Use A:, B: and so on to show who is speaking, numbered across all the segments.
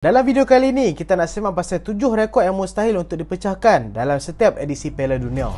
A: Dalam video kali ini, kita nak sembang pasal 7 rekod yang mustahil untuk dipecahkan dalam setiap edisi Piala Dunia.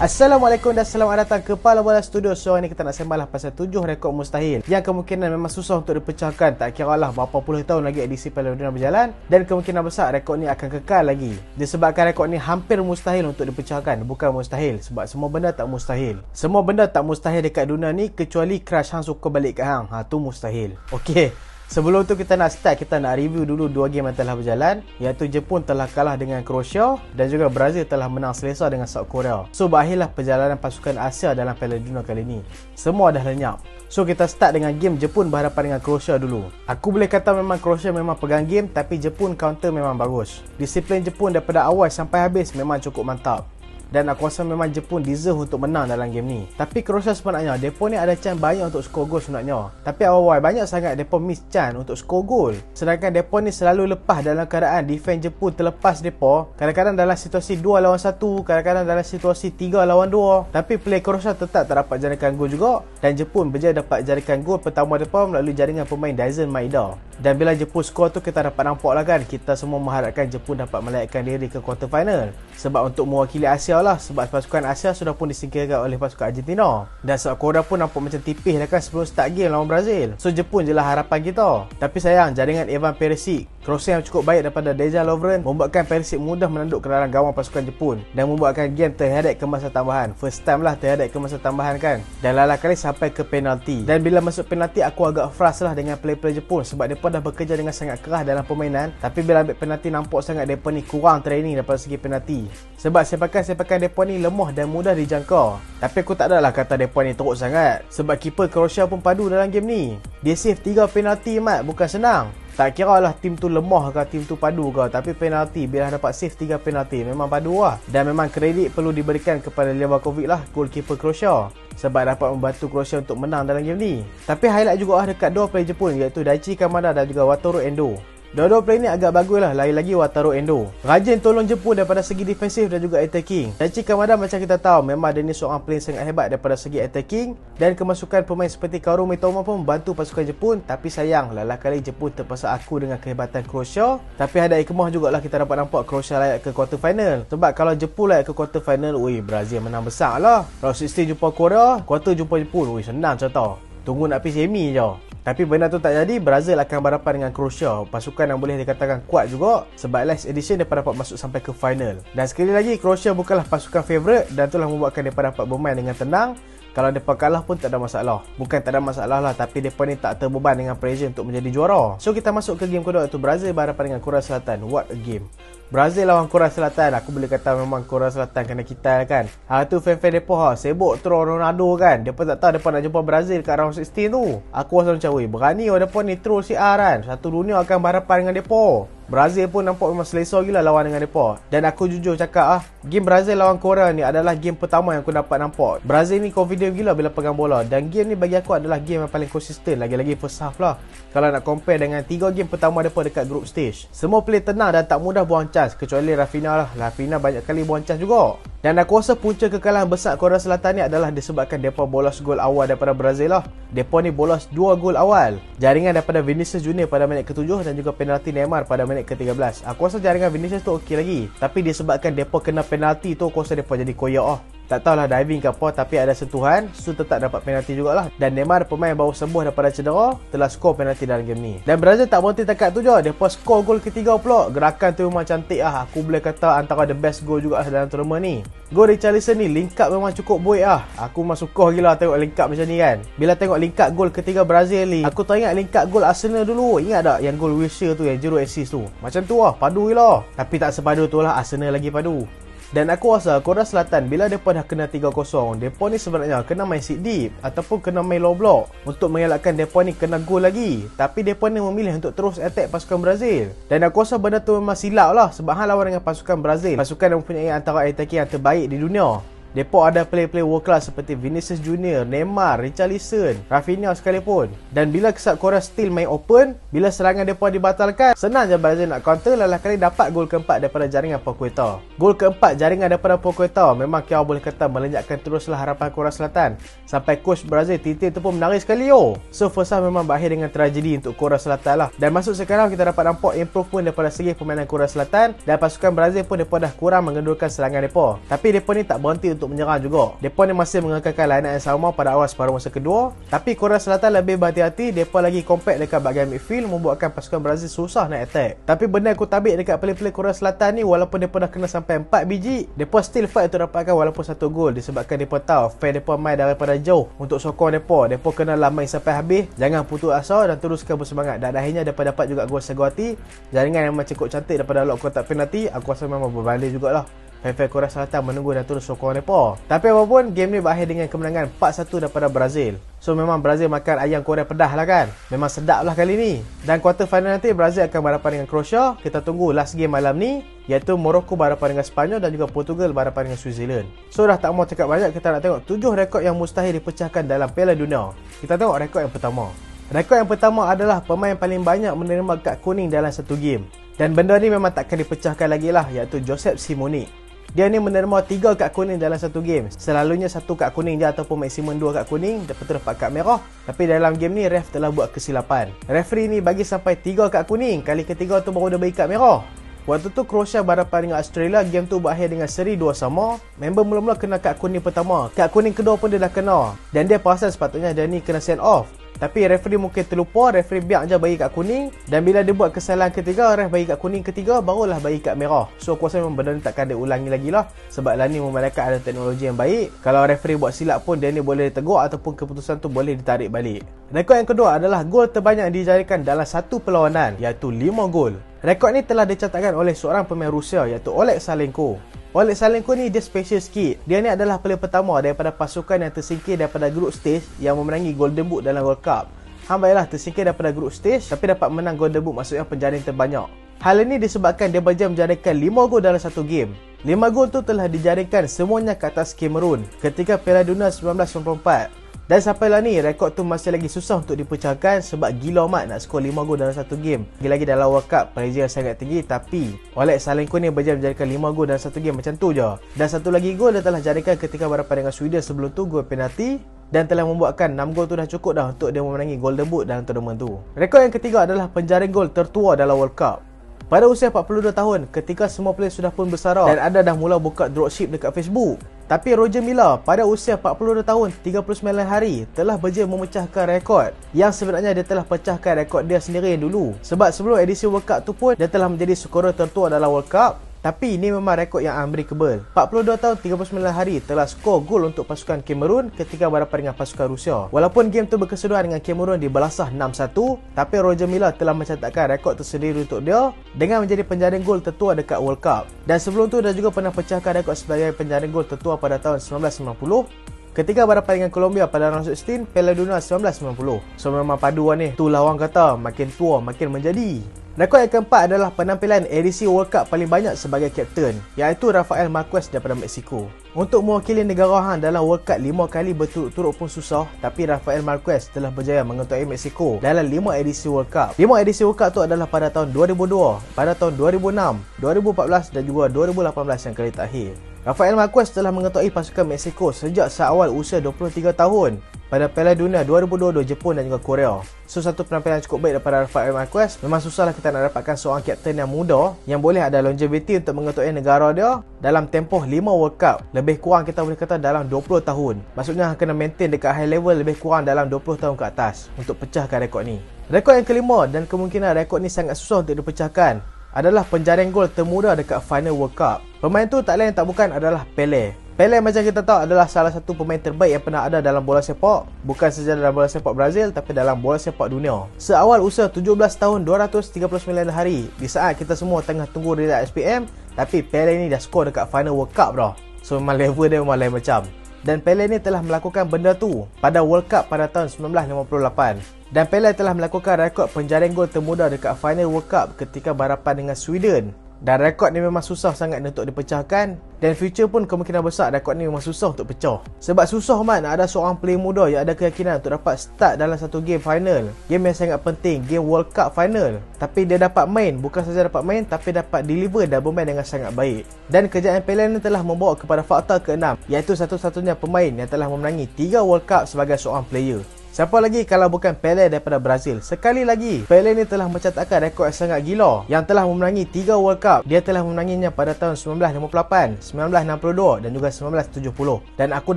A: Assalamualaikum dan selamat datang ke Pala Bola Studio. So, hari ni kita nak sembang pasal 7 rekod mustahil yang kemungkinan memang susah untuk dipecahkan. Tak kira lah berapa puluh tahun lagi edisi Piala Dunia berjalan, dan kemungkinan besar rekod ni akan kekal lagi. Disebabkan rekod ni hampir mustahil untuk dipecahkan. Bukan mustahil, sebab semua benda tak mustahil. Semua benda tak mustahil dekat dunia ni kecuali crush hang suka balik ke hang. Tu mustahil. Okey. Sebelum tu kita nak start, kita nak review dulu dua game yang telah berjalan, iaitu Jepun telah kalah dengan Croatia dan juga Brazil telah menang selesa dengan South Korea. So berakhirlah perjalanan pasukan Asia dalam Piala Dunia kali ini. Semua dah lenyap. So kita start dengan game Jepun berhadapan dengan Croatia dulu. Aku boleh kata memang Croatia memang pegang game, tapi Jepun counter memang bagus. Disiplin Jepun daripada awal sampai habis memang cukup mantap. Dan aku rasa memang Jepun deserve untuk menang dalam game ni. Tapi Croatia sebenarnya, mereka ni ada chance banyak untuk skor gol sebenarnya. Tapi awal-awal banyak sangat mereka miss chance untuk skor gol. Sedangkan mereka ni selalu lepas dalam keadaan defense Jepun terlepas mereka. Kadang-kadang dalam situasi 2 lawan 1, kadang-kadang dalam situasi 3 lawan 2. Tapi player Croatia tetap tak dapat jaringkan gol juga. Dan Jepun berjaya dapat jaringkan gol pertama mereka melalui jaringan pemain Daisen Maeda. Dan bila Jepun skor tu, kita dapat nampak lah kan, kita semua mengharapkan Jepun dapat melayakkan diri ke quarter final. Sebab untuk mewakili Asia lah, sebab pasukan Asia sudah pun disingkirkan oleh pasukan Argentina. Dan South Korea pun nampak macam tipis lah kan sebelum start game lawan Brazil. So Jepun je lah harapan kita. Tapi sayang, jaringan Ivan Perisic, crossing yang cukup baik daripada Dejan Lovren, membuatkan Perisic mudah menanduk ke dalam gawang pasukan Jepun dan membuatkan game terhadap ke masa tambahan. First time lah terhadap ke masa tambahan kan. Dan lala kali sampai ke penalti. Dan bila masuk penalti, aku agak frust lah dengan player-player Jepun sebab mereka dah bekerja dengan sangat keras dalam permainan. Tapi bila ambil penalti, nampak sangat mereka ni kurang training daripada segi penalti. Sebab sepakan-sepakan mereka ni lemah dan mudah dijangka. Tapi aku tak adalah kata mereka ni teruk sangat. Sebab keeper Croatia pun padu dalam game ni. Dia save 3 penalti mat, bukan senang. Tak kira lah tim tu lemah ke, tim tu padu ke, tapi penalti, bila dapat save 3 penalti, memang padu lah. Dan memang kredit perlu diberikan kepada Livakovic lah, goalkeeper Croatia, sebab dapat membantu Croatia untuk menang dalam game ni. Tapi highlight juga lah dekat dua player Jepun, iaitu Daichi Kamada dan juga Wataru Endo. Dua-dua player ni agak bagus lah, lagi-lagi Wataru Endo. Rajin tolong Jepun daripada segi defensif dan juga attacking. Daichi Kamada macam kita tahu, memang dia ni seorang player sangat hebat daripada segi attacking. Dan kemasukan pemain seperti Kaoru Mitoma pun membantu pasukan Jepun. Tapi sayang, lalah kali Jepun terpaksa aku dengan kehebatan Croatia. Tapi ada hikmah jugalah kita dapat nampak Croatia layak ke quarter final. Sebab kalau Jepun layak ke quarter final, Brazil menang besar lah. Round 16 jumpa Korea, quarter jumpa Jepun, senang contoh. Tunggu nak pergi semi je. Tapi benda tu tak jadi, Brazil akan berhadapan dengan Croatia, pasukan yang boleh dikatakan kuat juga. Sebab last edition mereka dapat masuk sampai ke final. Dan sekali lagi, Croatia bukanlah pasukan favourite dan itulah membuatkan mereka dapat bermain dengan tenang. Kalau mereka kalah pun tak ada masalah. Bukan tak ada masalah lah, tapi mereka ni tak terbeban dengan pressure untuk menjadi juara. So kita masuk ke game kedua, iaitu Brazil berhadapan dengan Korea Selatan. What a game. Brazil lawan Korea Selatan, aku boleh kata memang Korea Selatan kena kita kan. Hari tu fan-fan mereka sibuk terus Ronaldo kan. Mereka tak tahu mereka nak jumpa Brazil kat round 16 tu. Aku rasa macam, berani mereka ni troll CR kan. Satu dunia akan berhadapan dengan mereka. Brazil pun nampak memang selesa gila lawan dengan mereka. Dan aku jujur cakap game Brazil lawan Korea ni adalah game pertama yang aku dapat nampak. Brazil ni confident gila bila pegang bola. Dan game ni bagi aku adalah game yang paling konsisten. Lagi-lagi first half lah. Kalau nak compare dengan 3 game pertama mereka dekat group stage. Semua play tenang dan tak mudah buang chance. Kecuali Rafinha lah. Rafinha banyak kali buang chance juga. Dan aku rasa punca kekalahan besar Korea Selatan ni adalah disebabkan mereka bolos gol awal daripada Brazil lah. Mereka ni bolos 2 gol awal. Jaringan daripada Vinicius Junior pada minit ke-7 dan juga penalti Neymar pada minit ke-13. Aku rasa jaringan Vinicius tu okey lagi. Tapi disebabkan mereka kena penalti tu, aku rasa mereka jadi koyak lah. Tak tahulah diving ke apa, tapi ada sentuhan, so tetap dapat penalti jugalah. Dan Neymar, pemain baru sembuh daripada cedera, telah skor penalti dalam game ni. Dan Brazil tak berhenti takat tu je, mereka skor gol ketiga pula. Gerakan tu memang cantik lah. Aku boleh kata antara the best goal juga dalam tournament ni. Gol Richarlison ni, link up memang cukup baik lah. Aku memang suka gila tengok link up macam ni kan. Bila tengok link up gol ketiga Brazil ni, aku teringat link up gol Arsenal dulu. Ingat tak yang gol Wilshere tu, yang 0 assist tu? Macam tu lah, padu gila. Tapi tak sepadu tu lah, Arsenal lagi padu. Dan aku rasa Korea Selatan bila mereka dah kena 3-0, mereka ni sebenarnya kena main sit deep ataupun kena main low block untuk mengelakkan mereka ni kena gol lagi. Tapi mereka ni memilih untuk terus attack pasukan Brazil. Dan aku rasa benda tu memang silap lah, sebab hang lawan dengan pasukan Brazil, pasukan yang mempunyai antara attacking yang terbaik di dunia. Depa ada player-player world class seperti Vinicius Junior, Neymar, Richarlison, Rafinha sekalipun. Dan bila kesat Korea still main open, bila serangan depa dibatalkan, senang je Brazil nak counter. Lalah kali dapat gol keempat daripada jaringan Paqueta. Gol keempat jaringan daripada Paqueta memang kira boleh kata melenyapkan teruslah harapan Korea Selatan. Sampai coach Brazil Tite tu pun menangis sekali So first half memang berakhir dengan tragedi untuk Korea Selatan lah. Dan masuk sekarang kita dapat nampak improvement daripada segi permainan Korea Selatan. Dan pasukan Brazil pun depa dah kurang mengendurkan serangan depa. Tapi depa ni tak berhenti untuk menyerang juga. Depa ni masih mengekalkan line-up yang sama pada awal separuh masa kedua. Tapi Korea Selatan lebih berhati-hati. Depa lagi compact dekat bahagian midfield, membuatkan pasukan Brazil susah nak attack. Tapi benda aku tabik dekat player-player Korea Selatan ni, walaupun depa dah kena sampai 4 biji, depa still fight untuk dapatkan walaupun 1 gol. Disebabkan depa tahu fan depa main daripada jauh untuk sokong depa. Depa kena main sampai habis, jangan putus asa dan teruskan bersemangat. Dan akhirnya depa dapat juga gol segawati. Jaringan yang cukup cantik daripada lock kotak penalti. Aku rasa memang berbanding jugalah. Fan-fan Korea Selatan menunggu dan terus sokong mereka. Tapi apapun, game ni berakhir dengan kemenangan 4-1 daripada Brazil. So memang Brazil makan ayam Korea pedah lah kan. Memang sedap lah kali ni. Dan quarter final nanti Brazil akan berhadapan dengan Croatia. Kita tunggu last game malam ni, iaitu Morocco berhadapan dengan Sepanyol dan juga Portugal berhadapan dengan Switzerland. So dah tak mau cakap banyak, kita nak tengok 7 rekod yang mustahil dipecahkan dalam Piala Dunia. Kita tengok rekod yang pertama. Rekod yang pertama adalah pemain paling banyak menerima kad kuning dalam satu game. Dan benda ni memang takkan dipecahkan lagi lah, iaitu Josep Simonic. Dia ni menerima 3 kad kuning dalam satu game. Selalunya 1 kad kuning je ataupun maksimum 2 kad kuning, lepas tu dapat kad merah. Tapi dalam game ni ref telah buat kesilapan. Referee ni bagi sampai 3 kad kuning. Kali ketiga tu baru dia bagi kad merah. Waktu tu Croatia berhadapan dengan Australia. Game tu berakhir dengan seri 2-2. Member mula-mula kena kad kuning pertama. Kad kuning kedua pun dia dah kena. Dan dia perasan sepatutnya dia ni kena send off. Tapi referee mungkin terlupa, referee biar je bagi kad kuning. Dan bila dia buat kesalahan ketiga, ref bagi kad kuning ketiga, barulah bagi kad merah. So aku rasa memang benda ni takkan dia ulangi lagi lah. Sebab lah ni memandangkan ada teknologi yang baik. Kalau referee buat silap pun, dia ni boleh ditegur ataupun keputusan tu boleh ditarik balik. Rekod yang kedua adalah gol terbanyak dijadikan dalam satu perlawanan, iaitu 5 gol. Rekod ni telah dicatatkan oleh seorang pemain Rusia, iaitu Oleg Salenko. Oleg Salenko ni dia special sikit. Dia ni adalah player pertama daripada pasukan yang tersingkir daripada group stage yang memenangi Golden Boot dalam World Cup. Baiklah tersingkir daripada group stage tapi dapat menang Golden Boot, maksudnya penjaring terbanyak. Hal ini disebabkan dia berjaya menjaringkan 5 gol dalam satu game. 5 gol tu telah dijaringkan semuanya ke atas Cameroon ketika Piala Dunia 1994. Dan sampailah ni, rekod tu masih lagi susah untuk dipecahkan sebab gila amat nak skor 5 gol dalam satu game. Lagi-lagi dalam World Cup, pressure sangat tinggi. Tapi Oleg Salenko ni berjaya menjaringkan 5 gol dalam satu game macam tu je. Dan satu lagi gol dia telah jaringkan ketika berhadapan dengan Sweden sebelum tu, gol penalti. Dan telah membuatkan 6 gol tu dah cukup dah untuk dia memenangi Golden Boot dalam tournament tu. Rekod yang ketiga adalah penjaring gol tertua dalam World Cup. Pada usia 42 tahun, ketika semua player sudah pun bersara dan ada dah mula buka dropship dekat Facebook. Tapi Roger Milla pada usia 42 tahun 39 hari telah berjaya memecahkan rekod yang sebenarnya dia telah pecahkan rekod dia sendiri dulu. Sebab sebelum edisi World Cup tu pun dia telah menjadi skorer tertua dalam World Cup. Tapi ini memang rekod yang unbreakable. 42 tahun 39 hari telah skor gol untuk pasukan Cameroon ketika berhadapan dengan pasukan Rusia. Walaupun game tu berkesudahan dengan Cameroon di belasah 6-1, tapi Roger Milla telah mencatatkan rekod tersendiri untuk dia dengan menjadi penjaring gol tertua dekat World Cup. Dan sebelum tu dia juga pernah pecahkan rekod sebagai penjaring gol tertua pada tahun 1990 ketika berhadapan dengan Colombia pada round 16 Piala Dunia 1990. So memang paduan ni. Itulah orang kata, makin tua makin menjadi. Rekod yang keempat adalah penampilan edisi World Cup paling banyak sebagai kapten, iaitu Rafael Marquez daripada Mexico. Untuk mewakili negara hang dalam World Cup 5 kali berturut-turut pun susah, tapi Rafael Marquez telah berjaya mengetuai Mexico dalam 5 edisi World Cup. 5 edisi World Cup tu adalah pada tahun 2002, pada tahun 2006, 2014 dan juga 2018 yang kali terakhir. Rafael Marquez telah mengetuai pasukan Mexico sejak seawal usia 23 tahun pada Piala Dunia 2022 Jepun dan juga Korea. So satu penampilan cukup baik daripada Rafael Marquez. Memang susahlah kita nak dapatkan seorang kapten yang muda yang boleh ada longevity untuk mengetuai negara dia dalam tempoh 5 World Cup. Lebih kurang kita boleh kata dalam 20 tahun. Maksudnya kena maintain dekat high level lebih kurang dalam 20 tahun ke atas untuk pecahkan rekod ni. Rekod yang kelima dan kemungkinan rekod ni sangat susah untuk dipecahkan adalah penjaring gol termuda dekat final World Cup. Pemain tu tak lain tak bukan adalah Pelé. Pelé macam kita tahu adalah salah satu pemain terbaik yang pernah ada dalam bola sepak. Bukan saja dalam bola sepak Brazil tapi dalam bola sepak dunia. Seawal usia 17 tahun 239 hari, di saat kita semua tengah tunggu result SPM, tapi Pelé ni dah skor dekat final World Cup dah. So memang level dia memang lain macam. Dan Pelé ni telah melakukan benda tu pada World Cup pada tahun 1958. Dan Pelé telah melakukan rekod penjaring gol termuda dekat final World Cup ketika berhadapan dengan Sweden Dan rekod ni memang susah sangat untuk dipecahkan. Dan future pun kemungkinan besar rekod ni memang susah untuk pecah. Sebab susah man ada seorang player muda yang ada keyakinan untuk dapat start dalam satu game final. Game yang sangat penting, game World Cup final. Tapi dia dapat main, bukan saja dapat main tapi dapat deliver dan bermain dengan sangat baik. Dan kejayaan Pele ni telah membawa kepada fakta ke-6, iaitu satu-satunya pemain yang telah memenangi 3 World Cup sebagai seorang player. Siapa lagi kalau bukan Pele daripada Brazil? Sekali lagi, Pele ni telah mencatatkan rekod yang sangat gila yang telah memenangi 3 World Cup. Dia telah memenanginya pada tahun 1958, 1962 dan juga 1970. Dan aku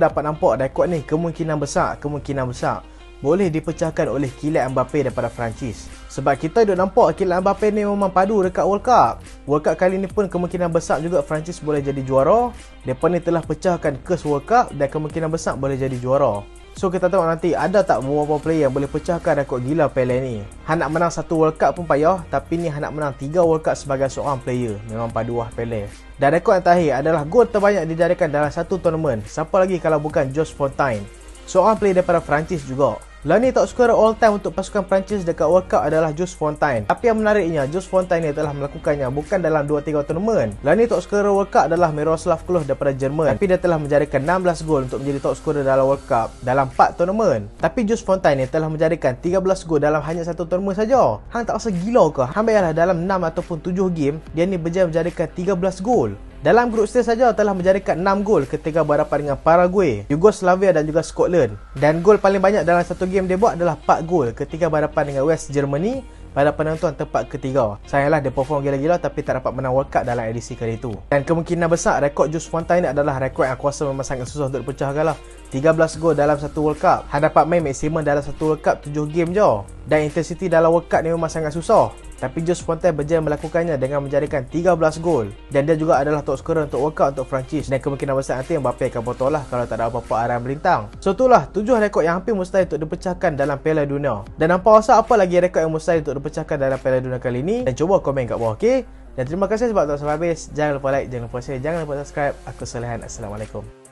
A: dapat nampak rekod ni kemungkinan besar boleh dipecahkan oleh Kylian Mbappe daripada Perancis. Sebab kita duk nampak Kylian Mbappe ni memang padu dekat World Cup. World Cup kali ni pun kemungkinan besar juga Perancis boleh jadi juara. Mereka ni telah pecahkan curse World Cup dan kemungkinan besar boleh jadi juara. So kita tengok nanti ada tak beberapa player yang boleh pecahkan rekod gila Pele ni. Han nak menang satu World Cup pun payah, tapi ni Han nak menang 3 World Cup sebagai seorang player. Memang paduah Pele. Dan rekod yang terakhir adalah gol terbanyak dijadikan dalam satu tournament. Siapa lagi kalau bukan Jules Fontaine, seorang player daripada Perancis juga. Lah ni top scorer all time untuk pasukan Perancis dekat World Cup adalah Jules Fontaine. Tapi yang menariknya, Jules Fontaine ni telah melakukannya bukan dalam 2-3 tournament. Lah ni top scorer World Cup adalah Miroslav Klose daripada Jerman. Tapi dia telah menjadikan 16 gol untuk menjadi top scorer dalam World Cup dalam 4 tournament. Tapi Jules Fontaine ni telah menjadikan 13 gol dalam hanya satu tournament saja. Hang tak rasa gila ke? Hang bayarlah dalam 6 ataupun 7 game, dia ni berjaya menjadikan 13 gol. Dalam grup stage saja telah menjadikan 6 gol ketika berhadapan dengan Paraguay, Yugoslavia dan juga Scotland. Dan gol paling banyak dalam satu game dia buat adalah 4 gol ketika berhadapan dengan West Germany pada penentuan tempat ketiga. Sayanglah dia perform gila-gila tapi tak dapat menang World Cup dalam edisi kali itu. Dan kemungkinan besar rekod Jules Fontaine adalah rekod yang aku rasa memang sangat susah untuk dipecahkan lah. 13 gol dalam satu World Cup. Han dapat main maksimum dalam satu World Cup 7 game je. Dan intensity dalam World Cup ni memang sangat susah. Tapi Jules Fontaine berjaya melakukannya dengan menjadikan 13 gol. Dan dia juga adalah top scorer untuk World Cup untuk Perancis. Dan kemungkinan besar nanti Mbappe akan botol lah kalau tak ada apa-apa arahan melintang. So itulah 7 rekod yang hampir mustahil untuk dipecahkan dalam Piala Dunia. Dan nampak rasa apa lagi rekod yang mustahil untuk dipecahkan dalam Piala Dunia kali ini? Dan cuba komen kat bawah, okey? Dan terima kasih sebab tonton sampai habis. Jangan lupa like, jangan lupa share, jangan lupa subscribe. Aku Salehan. Assalamualaikum.